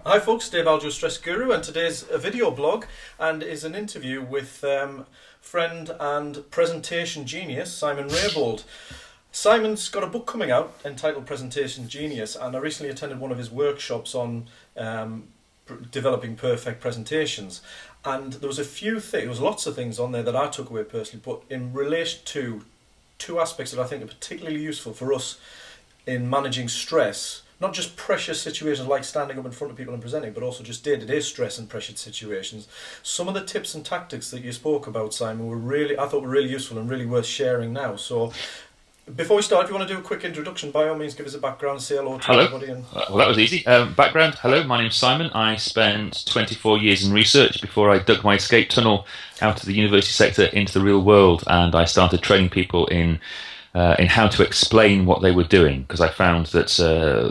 Hi folks, Dave Aljo Stress Guru, and today's a video blog and is an interview with friend and presentation genius Simon Raybould. Simon's got a book coming out entitled Presentation Genius, and I recently attended one of his workshops on developing perfect presentations. And there was a few things, there was lots of things on there that I took away personally, but in relation to two aspects that I think are particularly useful for us in managing stress. Not just pressure situations like standing up in front of people and presenting, but also just day-to-day stress and pressured situations. Some of the tips and tactics that you spoke about, Simon, I thought were really useful and really worth sharing now. So before we start, if you want to do a quick introduction, by all means give us a background, say hello to everybody. And Well, that was easy. Background, hello, my name's Simon. I spent 24 years in research before I dug my escape tunnel out of the university sector into the real world, and I started training people in how to explain what they were doing, because I found that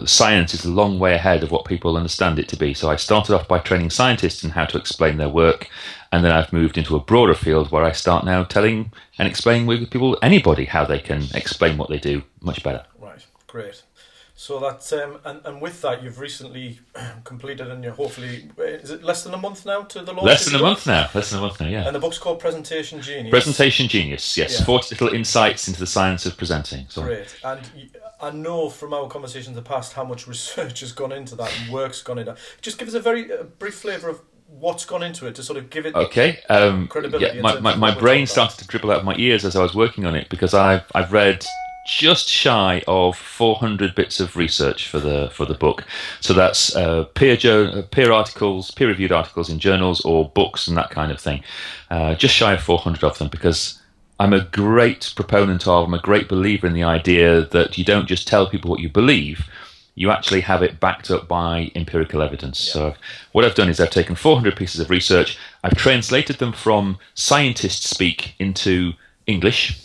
science is a long way ahead of what people understand it to be. So I started off by training scientists in how to explain their work, and then I've moved into a broader field where I start now telling and explaining with people, anybody, how they can explain what they do much better. right, great. So that's and with that, you've recently completed, and you're hopefully, is it less than a month now to the launch? Less than a month now, yeah. And the book's called Presentation Genius. Presentation Genius, yes. Yeah. 40 little insights into the science of presenting. So. Great. And I know from our conversations in the past how much research has gone into that and work's gone into that. Just give us a very brief flavour of what's gone into it to sort of give it credibility. Yeah, my brain started to dribble out of my ears as I was working on it, because I've read just shy of 400 bits of research for the book. So that's peer articles, peer-reviewed articles in journals or books and that kind of thing. Just shy of 400 of them, because I'm a great I'm a great believer in the idea that you don't just tell people what you believe, you actually have it backed up by empirical evidence. Yeah. So what I've done is I've taken 400 pieces of research, I've translated them from scientist speak into English.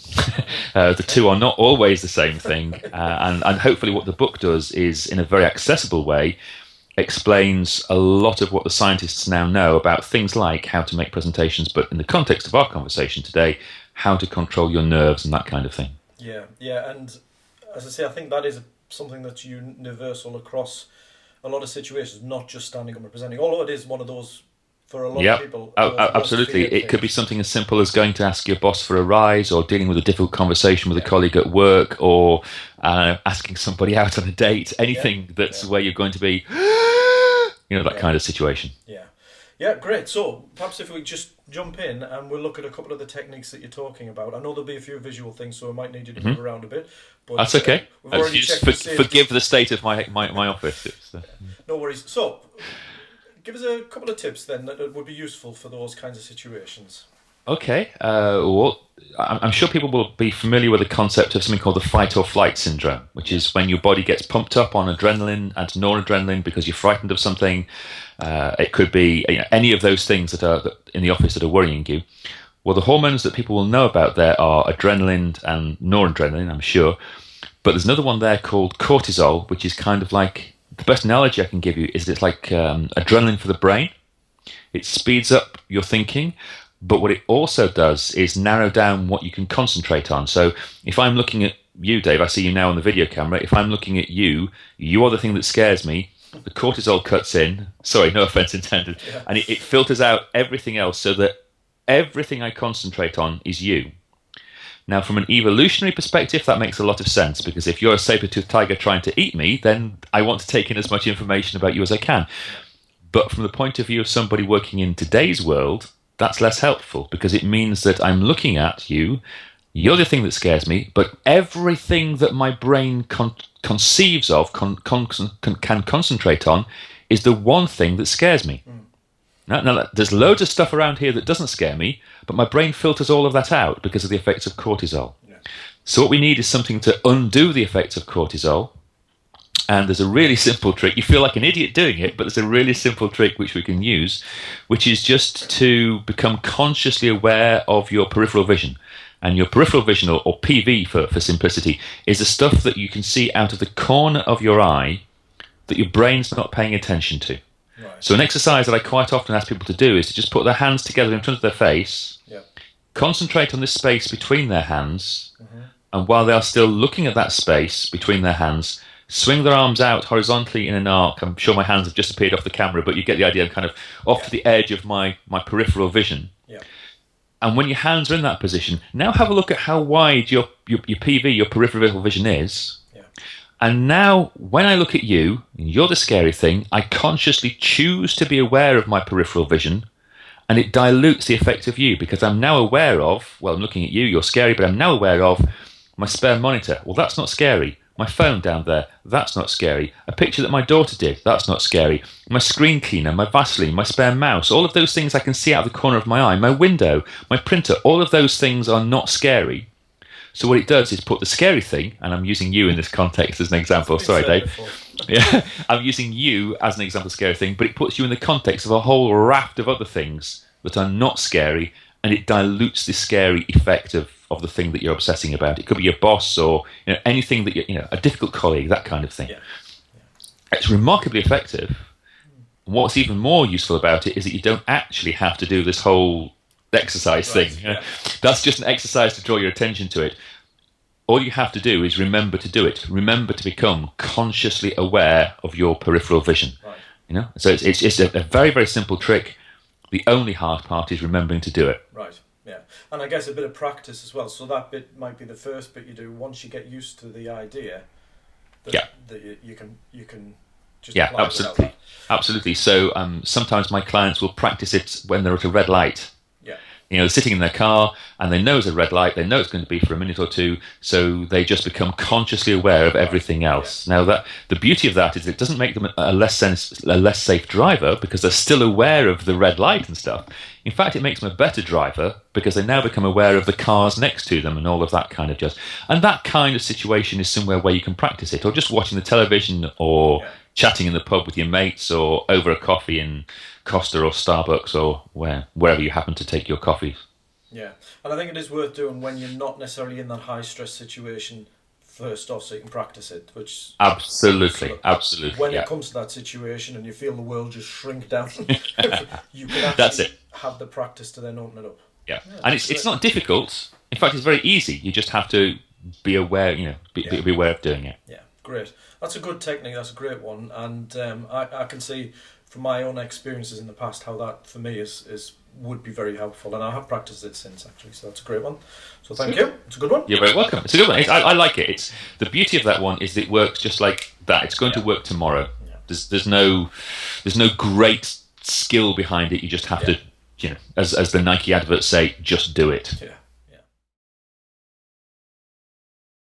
The two are not always the same thing, and hopefully what the book does is, in a very accessible way, explains a lot of what the scientists now know about things like how to make presentations, but in the context of our conversation today, how to control your nerves and that kind of thing. Yeah, and as I say, I think that is something that's universal across a lot of situations, not just standing up and presenting, although it is one of those for a lot of people. Absolutely. It could be something as simple as going to ask your boss for a rise, or dealing with a difficult conversation with a colleague at work, or asking somebody out on a date, anything that's where you're going to be, that kind of situation. Yeah, great. So perhaps if we just jump in and we'll look at a couple of the techniques that you're talking about. I know there'll be a few visual things, so I might need you to move around a bit. But that's okay. We've already checked forgive the state of my office. No worries. So give us a couple of tips then that would be useful for those kinds of situations. Okay. Well, I'm sure people will be familiar with the concept of something called the fight or flight syndrome, which is when your body gets pumped up on adrenaline and noradrenaline because you're frightened of something. It could be any of those things that are in the office that are worrying you. Well, the hormones that people will know about there are adrenaline and noradrenaline, I'm sure. But there's another one there called cortisol, which is kind of like, the best analogy I can give you is it's like adrenaline for the brain. It speeds up your thinking, but what it also does is narrow down what you can concentrate on. So if I'm looking at you, Dave, I see you now on the video camera. If I'm looking at you, you are the thing that scares me. The cortisol cuts in, sorry, no offense intended, and it filters out everything else so that everything I concentrate on is you. Now, from an evolutionary perspective, that makes a lot of sense, because if you're a saber-toothed tiger trying to eat me, then I want to take in as much information about you as I can. But from the point of view of somebody working in today's world, that's less helpful, because it means that I'm looking at you, you're the thing that scares me, but everything that my brain conceives of, can concentrate on, is the one thing that scares me. Now, there's loads of stuff around here that doesn't scare me, but my brain filters all of that out because of the effects of cortisol. Yeah. So what we need is something to undo the effects of cortisol. And there's a really simple trick. You feel like an idiot doing it, but there's a really simple trick which we can use, which is just to become consciously aware of your peripheral vision. And your peripheral vision, or PV for simplicity, is the stuff that you can see out of the corner of your eye that your brain's not paying attention to. Right. So an exercise that I quite often ask people to do is to just put their hands together in front of their face, concentrate on this space between their hands, and while they are still looking at that space between their hands, swing their arms out horizontally in an arc. I'm sure my hands have just appeared off the camera, but you get the idea. I'm kind of off to the edge of my peripheral vision. Yeah. And when your hands are in that position, now have a look at how wide your PV, your peripheral vision is. Yeah. And now, when I look at you, and you're the scary thing, I consciously choose to be aware of my peripheral vision, and it dilutes the effect of you because I'm now aware of, well, I'm looking at you, you're scary, but I'm now aware of my spare monitor. Well, that's not scary. My phone down there, that's not scary. A picture that my daughter did, that's not scary. My screen cleaner, my Vaseline, my spare mouse, all of those things I can see out of the corner of my eye, my window, my printer, all of those things are not scary. So what it does is put the scary thing, and I'm using you in this context as an example. Sorry, Dave. Yeah, I'm using you as an example of scary thing, but it puts you in the context of a whole raft of other things that are not scary, and it dilutes the scary effect of the thing that you're obsessing about. It could be your boss or anything that a difficult colleague, that kind of thing. Yeah. It's remarkably effective. What's even more useful about it is that you don't actually have to do this whole exercise thing. Yeah. That's just an exercise to draw your attention to it. All you have to do is remember to do it. Remember to become consciously aware of your peripheral vision. Right. So it's a very, very simple trick. The only hard part is remembering to do it. Right. Yeah. And I guess a bit of practice as well. So that bit might be the first bit you do once you get used to the idea. That you can just apply absolutely. Absolutely. So sometimes my clients will practice it when they're at a red light. Yeah. They're sitting in their car and they know it's a red light. They know it's going to be for a minute or two, so they just become consciously aware of everything else. Yeah. Now, the beauty of that is it doesn't make them a less safe driver because they're still aware of the red light and stuff. In fact, it makes them a better driver because they now become aware of the cars next to them and all of that kind of jazz. And that kind of situation is somewhere where you can practice it, or just watching the television, or chatting in the pub with your mates, or over a coffee in Costa or Starbucks, or wherever you happen to take your coffee. Yeah, and I think it is worth doing when you're not necessarily in that high stress situation first off, so you can practice it. Which absolutely. When it comes to that situation and you feel the world just shrink down, you can actually have the practice to then open it up. Yeah, and it's not difficult. In fact, it's very easy. You just have to be aware. Be aware of doing it. Yeah, great. That's a good technique. That's a great one, and I can see from my own experiences in the past how that for me would be very helpful, and I have practiced it since actually. So that's a great one. So thank you. It's a good one. You're very welcome. It's a good one. I like it. It's the beauty of that one is it works just like that. It's going to work tomorrow. Yeah. There's no great skill behind it. You just have to, as the Nike adverts say, just do it. Yeah.